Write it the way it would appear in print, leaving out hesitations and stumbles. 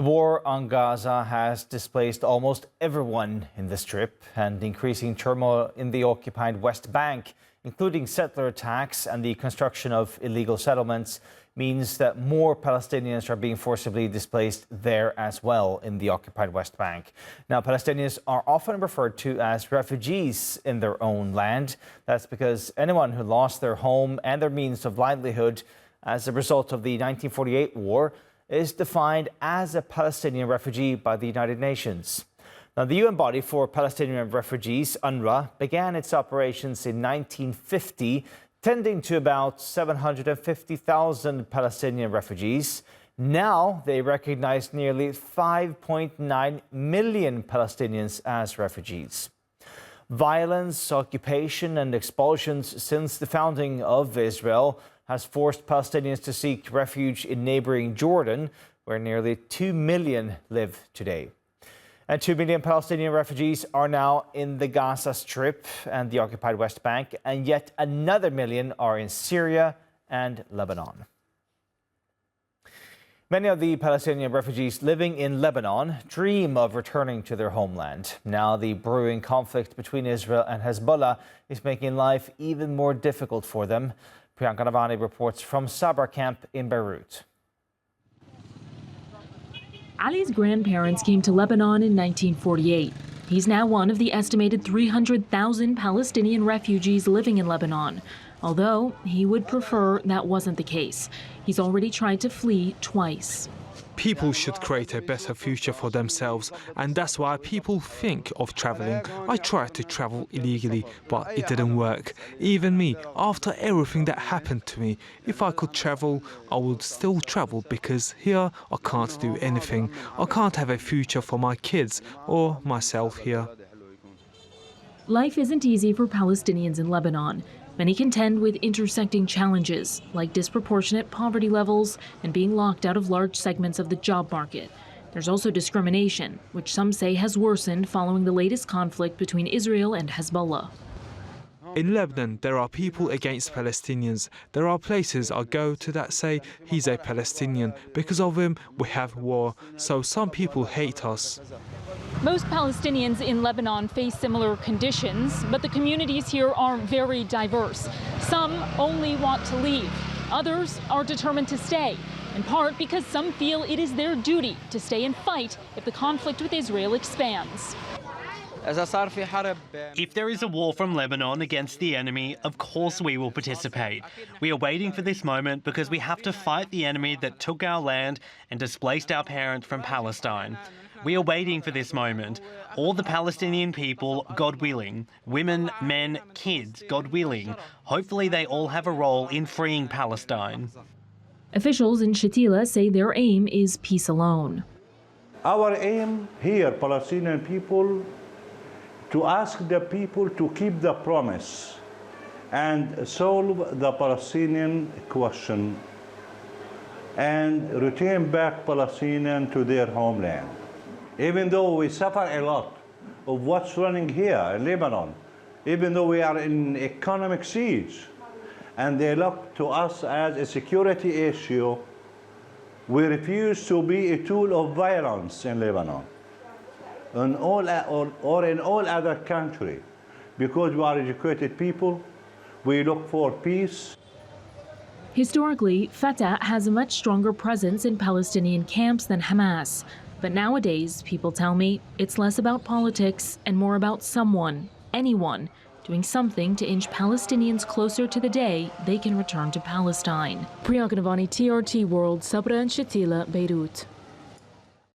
The war on Gaza has displaced almost everyone in the Strip, and increasing turmoil in the occupied West Bank, including settler attacks and the construction of illegal settlements, means that more Palestinians are being forcibly displaced there as well in the occupied West Bank. Now, Palestinians are often referred to as refugees in their own land. That's because anyone who lost their home and their means of livelihood as a result of the 1948 war is defined as a Palestinian refugee by the United Nations. Now, the UN body for Palestinian refugees, UNWRA, began its operations in 1950, tending to about 750,000 Palestinian refugees. Now they recognize nearly 5.9 million Palestinians as refugees. Violence, occupation and expulsions since the founding of Israel has forced Palestinians to seek refuge in neighbouring Jordan, where nearly 2 million live today. And 2 million Palestinian refugees are now in the Gaza Strip and the occupied West Bank, and yet another million are in Syria and Lebanon. Many of the Palestinian refugees living in Lebanon dream of returning to their homeland. Now the brewing conflict between Israel and Hezbollah is making life even more difficult for them. Priyanka Navani reports from Sabra camp in Beirut. Ali's grandparents came to Lebanon in 1948. He's now one of the estimated 300,000 Palestinian refugees living in Lebanon, although he would prefer that wasn't the case. He's already tried to flee twice. People should create a better future for themselves, and that's why people think of traveling. I tried to travel illegally, but it didn't work. Even me, after everything that happened to me, if I could travel, I would still travel, because here I can't do anything. I can't have a future for my kids or myself here. Life isn't easy for Palestinians in Lebanon. Many contend with intersecting challenges like disproportionate poverty levels and being locked out of large segments of the job market. There's also discrimination, which some say has worsened following the latest conflict between Israel and Hezbollah. In Lebanon, there are people against Palestinians. There are places I go to that say he's a Palestinian. Because of him, we have war. So some people hate us. Most Palestinians in Lebanon face similar conditions, but the communities here are very diverse. Some only want to leave. Others are determined to stay, in part because some feel it is their duty to stay and fight if the conflict with Israel expands. If there is a war from Lebanon against the enemy, of course we will participate. We are waiting for this moment because we have to fight the enemy that took our land and displaced our parents from Palestine. We are waiting for this moment. All the Palestinian people, God willing, women, men, kids, God willing, hopefully they all have a role in freeing Palestine. Officials in Shatila say their aim is peace alone. Our aim here, Palestinian people, to ask the people to keep the promise and solve the Palestinian question and return back Palestinian to their homeland. Even though we suffer a lot of what's running here in Lebanon, even though we are in economic siege, and they look to us as a security issue, we refuse to be a tool of violence in Lebanon or in all other countries. Because we are educated people, we look for peace. Historically, Fatah has a much stronger presence in Palestinian camps than Hamas. But nowadays, people tell me, it's less about politics and more about someone, anyone, doing something to inch Palestinians closer to the day they can return to Palestine. Priyanka Navani, TRT World, Sabra and Shatila, Beirut.